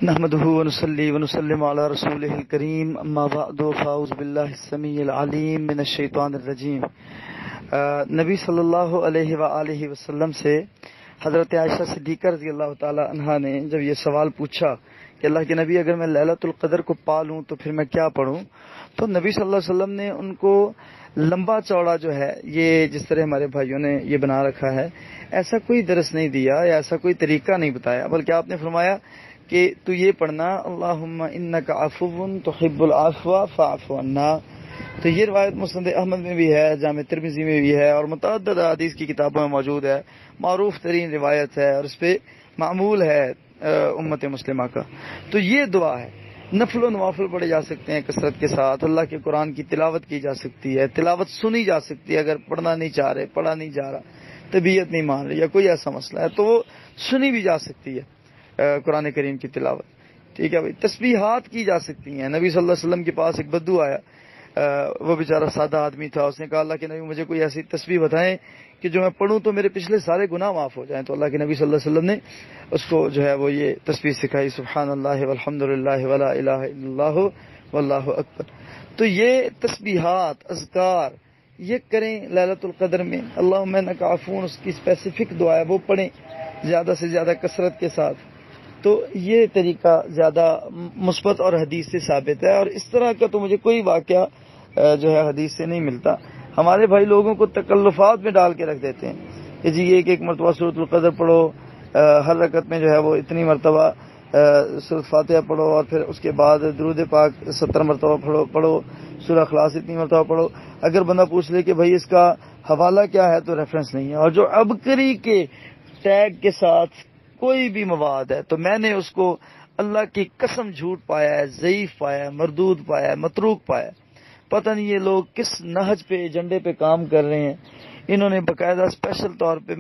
نحمده ونصلي ونسلم على رسوله الكريم اما بعد فاعوذ بالله السميع العليم من الشیطان الرجیم۔ نبی صلی اللہ علیہ وآلہ وسلم سے حضرت عائشہ صدیقہ رضی اللہ تعالی عنہا نے جب یہ سوال پوچھا کہ اللہ کے نبی اگر میں لیلۃ القدر کو پالوں تو پھر میں کیا پڑھوں، تو نبی صلی اللہ علیہ وسلم نے ان کو لمبا چوڑا جو ہے یہ جس طرح ہمارے بھائیوں نے یہ بنا رکھا ہے ایسا کوئی درس نہیں دیا یا ایسا کوئی طریقہ نہیں بتایا، بلکہ آپ نے فرمایا کہ تو یہ پڑھنا اللہم انک عفو تحب العفو فاعف عنا۔ تو یہ روایت مسند احمد میں بھی ہے، جامع ترمذی میں بھی ہے اور متعدد حدیث کی کتابوں میں موجود ہے، معروف ترین روایت ہے اور اس پہ معمول ہے امت مسلمہ کا۔ تو یہ دعا ہے، نفل و نوافل پڑھے جا سکتے ہیں کثرت کے ساتھ، اللہ کے قرآن کی تلاوت کی جا سکتی ہے، تلاوت سنی جا سکتی ہے، اگر پڑھنا نہیں چاہ رہے، پڑھا نہیں جا رہا، طبیعت نہیں مان رہی یا کوئی ایسا مسئلہ ہے تو وہ سنی بھی جا سکتی ہے قرآن کریم کی تلاوت، ٹھیک ہے بھائی۔ تسبیحات کی جا سکتی ہیں۔ نبی صلی اللہ علیہ وسلم کے پاس ایک بدو آیا، وہ بیچارہ سادہ آدمی تھا، اس نے کہا اللہ کے نبی مجھے کوئی ایسی تسبیح بتائیں کہ جو میں پڑھوں تو میرے پچھلے سارے گناہ معاف ہو جائیں۔ تو اللہ کے نبی صلی اللہ علیہ وسلم نے اس کو جو ہے وہ یہ تسبیح سکھائی، سبحان اللہ والحمد للہ ولا الہ الا اللہ واللہ اکبر۔ تو یہ تسبیحات اذکار یہ کریں لیلۃ القدر میں، اللہم انک عفو، اس کی اسپیسیفک دعا ہے وہ پڑھیں زیادہ سے زیادہ کثرت کے ساتھ۔ تو یہ طریقہ زیادہ مثبت اور حدیث سے ثابت ہے، اور اس طرح کا تو مجھے کوئی واقعہ جو ہے حدیث سے نہیں ملتا۔ ہمارے بھائی لوگوں کو تکلفات میں ڈال کے رکھ دیتے ہیں کہ جی ایک مرتبہ سورۃ القدر پڑھو، ہر رکعت میں جو ہے وہ اتنی مرتبہ سورۃ فاتحہ پڑھو، اور پھر اس کے بعد درود پاک 70 مرتبہ پڑھو، سورہ اخلاص اتنی مرتبہ پڑھو۔ اگر بندہ پوچھ لے کہ بھائی اس کا حوالہ کیا ہے تو ریفرنس نہیں ہے، اور جو عبقری کے ٹیگ کے ساتھ کوئی بھی مواد ہے تو میں نے اس کو اللہ کی قسم جھوٹ پایا ہے، ضعیف پایا ہے، مردود پایا ہے، متروک پایا ہے۔ پتہ نہیں یہ لوگ کس نہج پہ ایجنڈے پہ کام کر رہے ہیں۔ انہوں نے باقاعدہ اسپیشل طور پہ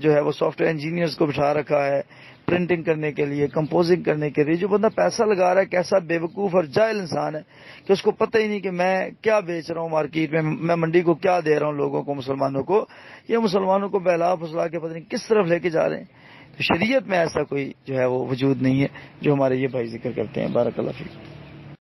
جو ہے وہ سافٹ ویئر انجینئرز کو بٹھا رکھا ہے پرنٹنگ کرنے کے لیے، کمپوزنگ کرنے کے لیے۔ جو بندہ پیسہ لگا رہا ہے کیسا بے وقوف اور جاہل انسان ہے کہ اس کو پتہ ہی نہیں کہ میں کیا بیچ رہا ہوں مارکیٹ میں منڈی کو کیا دے رہا ہوں لوگوں کو، مسلمانوں کو، یہ مسلمانوں کو بہلا پھسلا کے پتہ نہیں کس طرف لے کے جا رہے ہیں۔ تو شریعت میں ایسا کوئی جو ہے وہ وجود نہیں ہے جو ہمارے یہ بھائی ذکر کرتے ہیں۔ بارک اللہ فیک۔